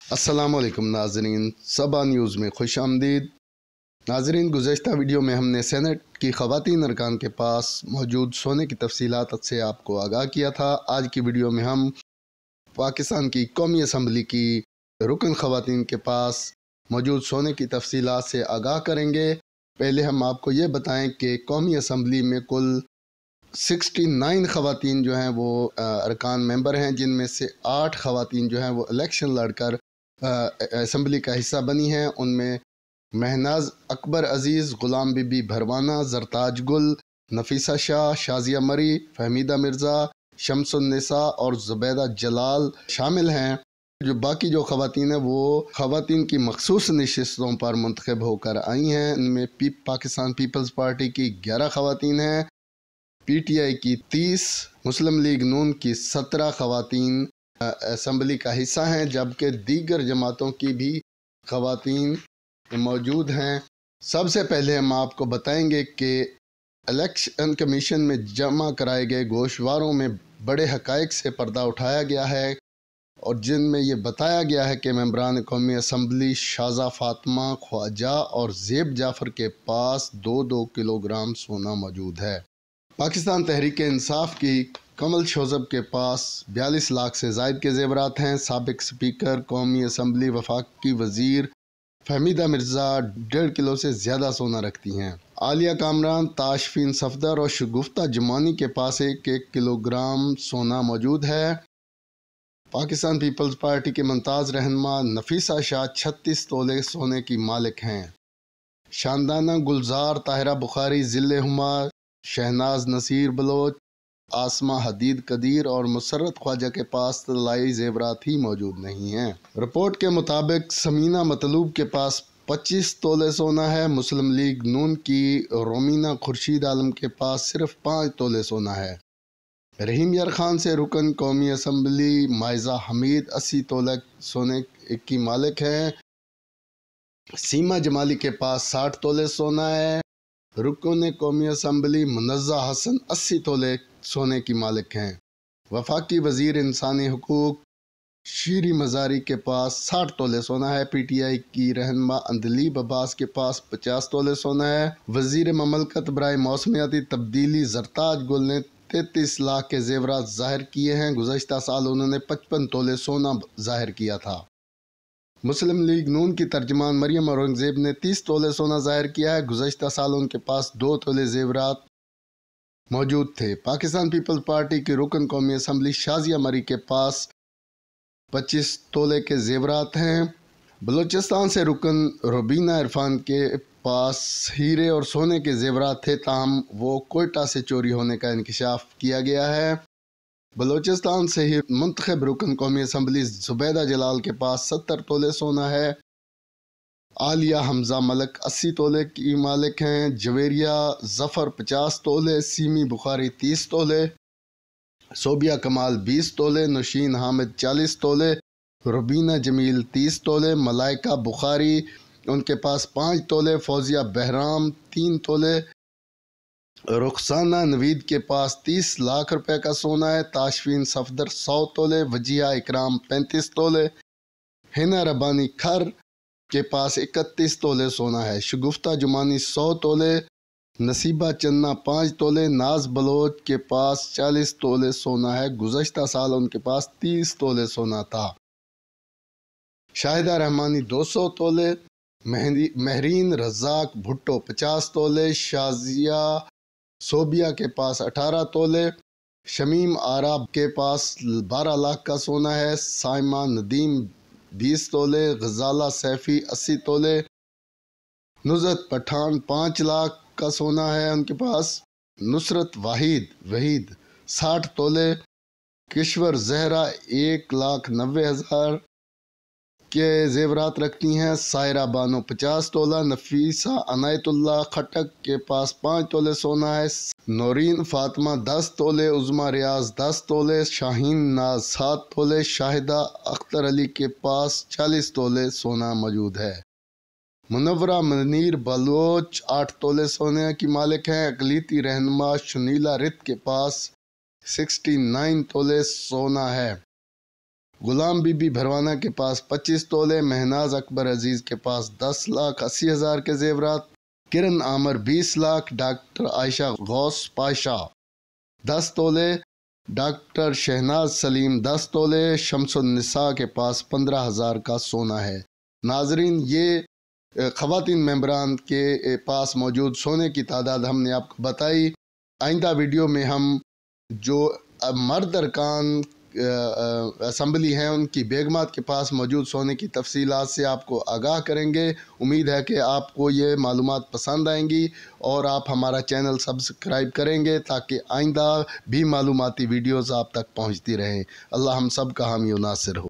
अस्सलाम वालेकुम नाजरीन, सबा न्यूज़ में खुश आमदीद। नाजरीन, गुज़श्ता वीडियो में हमने सेनेट की ख़वातीन अरकान के पास मौजूद सोने की तफसीलात से आपको आगाह किया था। आज की वीडियो में हम पाकिस्तान की कौमी असम्बली की रुकन ख़वातीन के पास मौजूद सोने की तफसीलात से आगाह करेंगे। पहले हम आपको ये बताएं कि कौमी असम्बली में कुल 69 ख़वातीन जो हैं वो अरकान मेंबर हैं, जिनमें से 8 ख़वातीन जो हैं वो इलेक्शन लड़कर असम्बली का हिस्सा बनी हैं। उनमें महनाज अकबर अज़ीज़, ग़ुलाम बीबी भरवाना, ज़रताज गुल, नफीसा शाह, शाज़िया मरी, फहमीदा मिर्ज़ा, शम्सुन्निसा और ज़ुबैदा जलाल शामिल हैं। बाकी जो ख़वातीन हैं वो ख़वातीन की मखसूस नशिस्तों पर मुंतखब होकर आई हैं। इनमें पाकिस्तान पीपल्स पार्टी की 11 ख़वातीन हैं, PTI की 30, मुस्लिम लीग नून की 17 ख़वातीन असम्बली का हिस्सा हैं, जबकि दीगर जमातों की भी ख़वातीन मौजूद हैं। सबसे पहले हम आपको बताएंगे कि इलेक्शन कमीशन में जमा कराए गए गोशवारों में बड़े हक़ाइक़ से पर्दा उठाया गया है और जिनमें ये बताया गया है कि मेंबरान कौमी असम्बली शाज़ा फ़ातिमा, ख्वाजा और ज़ेब जाफ़र के पास 2-2 किलोग्राम सोना मौजूद है। पाकिस्तान तहरीक इंसाफ की कमल शोज़ब के पास 42 लाख से ज़ायद के ज़ेवरात हैं। साबिक स्पीकर कौमी असम्बली वफाकी वज़ीर फहमीदा मिर्ज़ा 1.5 किलो से ज़्यादा सोना रखती हैं। आलिया कामरान, ताशफीन सफदर और शगुफ्ता जुमानी के पास 1-1 किलोग्राम सोना मौजूद है। पाकिस्तान पीपल्स पार्टी के मुमताज़ रहनुमा नफीसा शाह 36 तोले सोने की मालिक हैं। शानदाना गुलजार, ताहिरा बुखारी, ज़िले हुमा, शहनाज नसीर बलोच, आसमा हदीद कदीर और मुसर्रत ख्वाजा के पास तलाई ज़ेवरात ही मौजूद नहीं हैं। रिपोर्ट के मुताबिक समीना मतलूब के पास 25 तोले सोना है। मुस्लिम लीग नून की रोमीना खुर्शीद आलम के पास सिर्फ 5 तोले सोना है। रहीम यार खान से रुकन कौमी असम्बली माइजा हमीद 80 तोले सोने की मालिक हैं। सीमा जमाली के पास 60 तोले सोना है। रुकन कौमी असम्बली मुनज़्ज़ा हसन 80 तोले सोने की मालिक हैं। वफाकी वज़ीर इंसानी हुकूक शीरी मज़ारी के पास 60 तोले सोना है। PTI की रहनुमा अंदलीब अब्बास के पास 50 तोले सोना है। वज़ीर ममलकत बराए मौसमियाती तब्दीली ज़रताज गुल ने 33 लाख के ज़ेवरात ज़ाहिर किए हैं। गुज़श्ता साल उन्होंने 55 तोले सोना ज़ाहिर किया था। मुस्लिम लीग नून की तर्जमान मरियम औरंगज़ेब ने 30 तोले सोना ज़ाहिर किया है। गुज़श्ता साल उनके पास 2 तोले ज़ेवरात मौजूद थे। पाकिस्तान पीपल्स पार्टी की रुकन कौमी असम्बली शाज़िया मरी के पास 25 तोले के ज़ेवरात हैं। बलूचिस्तान से रुकन रुबीना इरफान के पास हीरे और सोने के ज़ेवरात थे, ताहम वो कोयटा से चोरी होने का इंकशाफ किया गया है। बलूचिस्तान से ही मुंतखब रुकन कौमी असम्बली ज़ुबैदा जलाल के पास 70 तोले सोना है। आलिया हमजा मलक 80 तोले की मालिक हैं। जवेरिया ज़फ़र 50 तोले, सीमी बुखारी 30 तोले, सोबिया कमाल 20 तोले, नौशीन हामिद 40 तोले, रुबीना जमील 30 तोले, मलाइका बुखारी उनके पास 5 तोले, फौजिया बहराम 3 तोले, रुखसाना नवीद के पास 30 लाख रुपए का सोना है। ताशफीन सफदर 100 तोले, वजिया इकराम 35 तोले, हिना रबानी खर के पास 31 तोले सोना है। शगुफ्ता जुमानी 100 तोले, नसीबा चन्ना 5 तोले, नाज बलोच के पास 40 तोले सोना है। गुज़श्ता साल उनके पास 30 तोले सोना था। शाहिदा रहमानी 200 तोले, महरीन रज़ाक भुट्टो 50 तोले, शाजिया सोबिया के पास 18 तोले, शमीम आराब के पास 12 लाख का सोना है। साइमा नदीम 20 तोले, गजाला सैफी 80 तोले, नुज़रत पठान 5 लाख का सोना है उनके पास। नुसरत वहीद 60 तोले, किश्वर जहरा 1,90,000 के ज़ेवरात रखती हैं। सायरा बानो 50 तोला, नफीसा अनायतुल्लाह खटक के पास 5 तोले सोना है। नौरीन फातिमा 10 तोले, उज़मा रियाज 10 तोले, शाहीन नाज 7 तोले, शाहिदा अख्तर अली के पास 40 तोले सोना मौजूद है। मुनव्वरा मनीर बलोच 8 तोले सोने की मालिक हैं। अकलीती रहनुमा शुनीला रित के पास 69 तोले सोना है। गुलाम बीबी भरवाना के पास 25 तोले, महनाज अकबर अजीज़ के पास 10,80,000 के जेवरात, किरण आमर 20 लाख, डॉक्टर आयशा गौस पाशा 10 तोले, डॉक्टर शहनाज सलीम 10 तोले, शमसुन्निसा के पास 15,000 का सोना है। नाजरीन, ये ख़वातीन मेंबरान के पास मौजूद सोने की तादाद हमने आपको बताई। आइंदा वीडियो में हम जो मर्द अरकान असम्बली हैं उनकी बेगमात के पास मौजूद सोने की तफसीलात से आपको आगाह करेंगे। उम्मीद है कि आपको ये मालूमात पसंद आएंगी और आप हमारा चैनल सब्सक्राइब करेंगे ताकि आइंदा भी मालूमाती वीडियोज़ आप तक पहुँचती रहें। अल्लाह हम सब का हामी व नासिर हो।